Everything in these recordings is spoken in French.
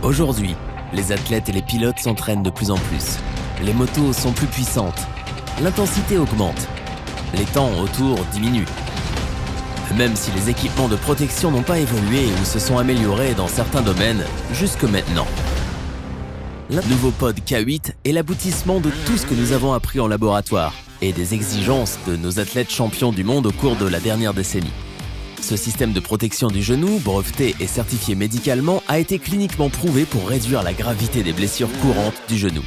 Aujourd'hui, les athlètes et les pilotes s'entraînent de plus en plus. Les motos sont plus puissantes. L'intensité augmente. Les temps autour diminuent. Même si les équipements de protection n'ont pas évolué ou se sont améliorés dans certains domaines jusque maintenant. Le nouveau pod K8 est l'aboutissement de tout ce que nous avons appris en laboratoire et des exigences de nos athlètes champions du monde au cours de la dernière décennie. Ce système de protection du genou, breveté et certifié médicalement, a été cliniquement prouvé pour réduire la gravité des blessures courantes du genou.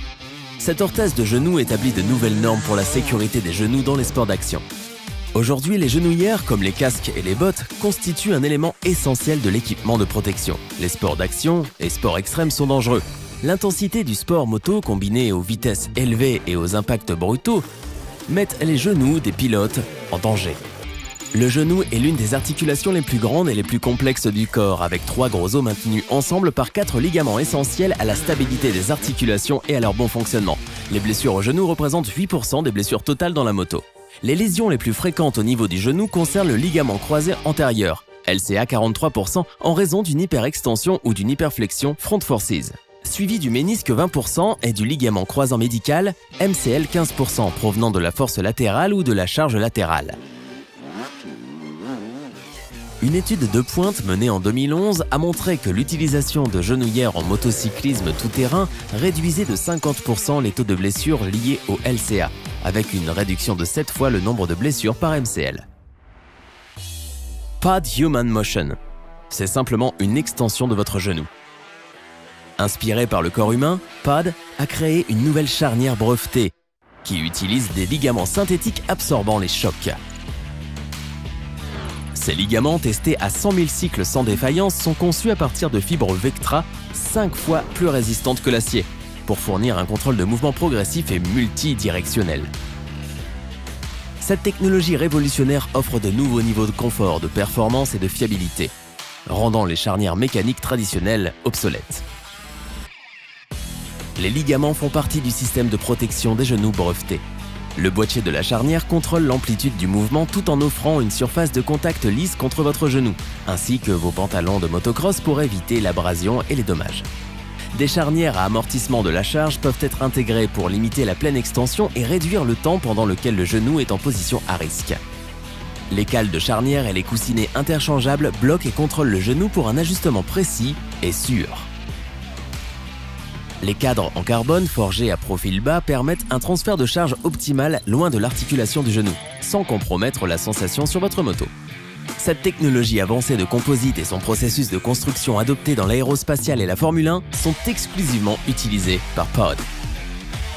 Cette orthèse de genou établit de nouvelles normes pour la sécurité des genoux dans les sports d'action. Aujourd'hui, les genouillères, comme les casques et les bottes, constituent un élément essentiel de l'équipement de protection. Les sports d'action et sports extrêmes sont dangereux. L'intensité du sport moto, combinée aux vitesses élevées et aux impacts brutaux, mettent les genoux des pilotes en danger. Le genou est l'une des articulations les plus grandes et les plus complexes du corps, avec 3 gros os maintenus ensemble par 4 ligaments essentiels à la stabilité des articulations et à leur bon fonctionnement. Les blessures au genou représentent 8% des blessures totales dans la moto. Les lésions les plus fréquentes au niveau du genou concernent le ligament croisé antérieur, LCA 43%, en raison d'une hyperextension ou d'une hyperflexion front forces, suivi du ménisque 20% et du ligament croisant médical, MCL 15%, provenant de la force latérale ou de la charge latérale. Une étude de pointe menée en 2011 a montré que l'utilisation de genouillères en motocyclisme tout-terrain réduisait de 50% les taux de blessures liés au LCA, avec une réduction de 7 fois le nombre de blessures par MCL. Pod Human Motion. C'est simplement une extension de votre genou. Inspiré par le corps humain, Pod a créé une nouvelle charnière brevetée qui utilise des ligaments synthétiques absorbant les chocs. Ces ligaments, testés à 100 000 cycles sans défaillance, sont conçus à partir de fibres Vectra 5 fois plus résistantes que l'acier, pour fournir un contrôle de mouvement progressif et multidirectionnel. Cette technologie révolutionnaire offre de nouveaux niveaux de confort, de performance et de fiabilité, rendant les charnières mécaniques traditionnelles obsolètes. Les ligaments font partie du système de protection des genoux brevetés. Le boîtier de la charnière contrôle l'amplitude du mouvement tout en offrant une surface de contact lisse contre votre genou, ainsi que vos pantalons de motocross pour éviter l'abrasion et les dommages. Des charnières à amortissement de la charge peuvent être intégrées pour limiter la pleine extension et réduire le temps pendant lequel le genou est en position à risque. Les cales de charnière et les coussinets interchangeables bloquent et contrôlent le genou pour un ajustement précis et sûr. Les cadres en carbone forgés à profil bas permettent un transfert de charge optimal loin de l'articulation du genou, sans compromettre la sensation sur votre moto. Cette technologie avancée de composite et son processus de construction adopté dans l'aérospatiale et la Formule 1 sont exclusivement utilisés par Pod.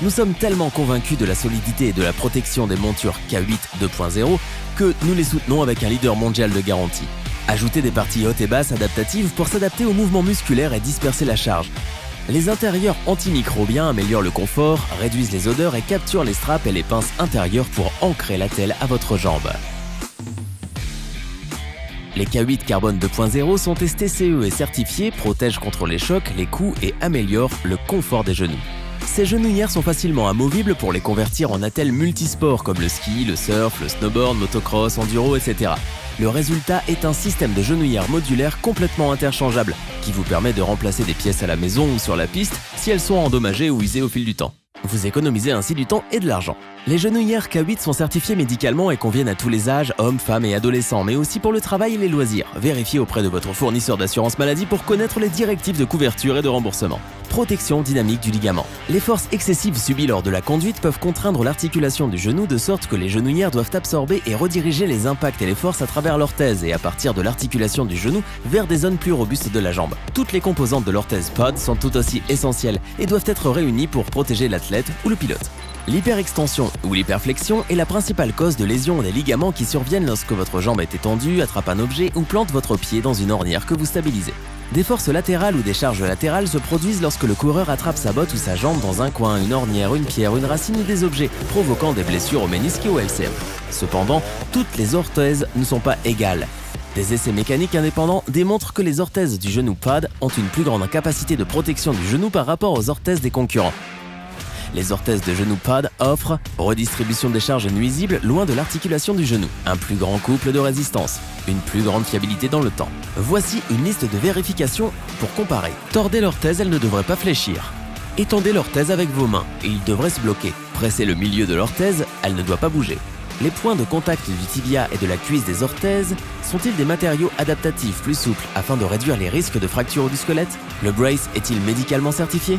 Nous sommes tellement convaincus de la solidité et de la protection des montures K8 2.0 que nous les soutenons avec un leader mondial de garantie. Ajoutez des parties hautes et basses adaptatives pour s'adapter aux mouvements musculaires et disperser la charge. Les intérieurs antimicrobiens améliorent le confort, réduisent les odeurs et capturent les straps et les pinces intérieures pour ancrer l'attelle à votre jambe. Les K8 Carbone 2.0 sont testés CE et certifiés, protègent contre les chocs, les coups et améliorent le confort des genoux. Ces genouillères sont facilement amovibles pour les convertir en attelles multisports comme le ski, le surf, le snowboard, motocross, enduro, etc. Le résultat est un système de genouillères modulaires complètement interchangeable qui vous permet de remplacer des pièces à la maison ou sur la piste si elles sont endommagées ou usées au fil du temps. Vous économisez ainsi du temps et de l'argent. Les genouillères K8 sont certifiées médicalement et conviennent à tous les âges, hommes, femmes et adolescents, mais aussi pour le travail et les loisirs. Vérifiez auprès de votre fournisseur d'assurance maladie pour connaître les directives de couverture et de remboursement. Protection dynamique du ligament. Les forces excessives subies lors de la conduite peuvent contraindre l'articulation du genou de sorte que les genouillères doivent absorber et rediriger les impacts et les forces à travers l'orthèse et à partir de l'articulation du genou vers des zones plus robustes de la jambe. Toutes les composantes de l'orthèse Pod sont tout aussi essentielles et doivent être réunies pour protéger l'athlète ou le pilote. L'hyperextension ou l'hyperflexion est la principale cause de lésions des ligaments qui surviennent lorsque votre jambe est étendue, attrape un objet ou plante votre pied dans une ornière que vous stabilisez. Des forces latérales ou des charges latérales se produisent lorsque le coureur attrape sa botte ou sa jambe dans un coin, une ornière, une pierre, une racine ou des objets, provoquant des blessures au ménisque et au LCM. Cependant, toutes les orthèses ne sont pas égales. Des essais mécaniques indépendants démontrent que les orthèses du genou Pod ont une plus grande capacité de protection du genou par rapport aux orthèses des concurrents. Les orthèses de genou pad offrent redistribution des charges nuisibles loin de l'articulation du genou, un plus grand couple de résistance, une plus grande fiabilité dans le temps. Voici une liste de vérifications pour comparer. Tordez l'orthèse, elle ne devrait pas fléchir. Étendez l'orthèse avec vos mains et il devrait se bloquer. Pressez le milieu de l'orthèse, elle ne doit pas bouger. Les points de contact du tibia et de la cuisse des orthèses sont-ils des matériaux adaptatifs plus souples afin de réduire les risques de fracture du squelette? Le brace est-il médicalement certifié?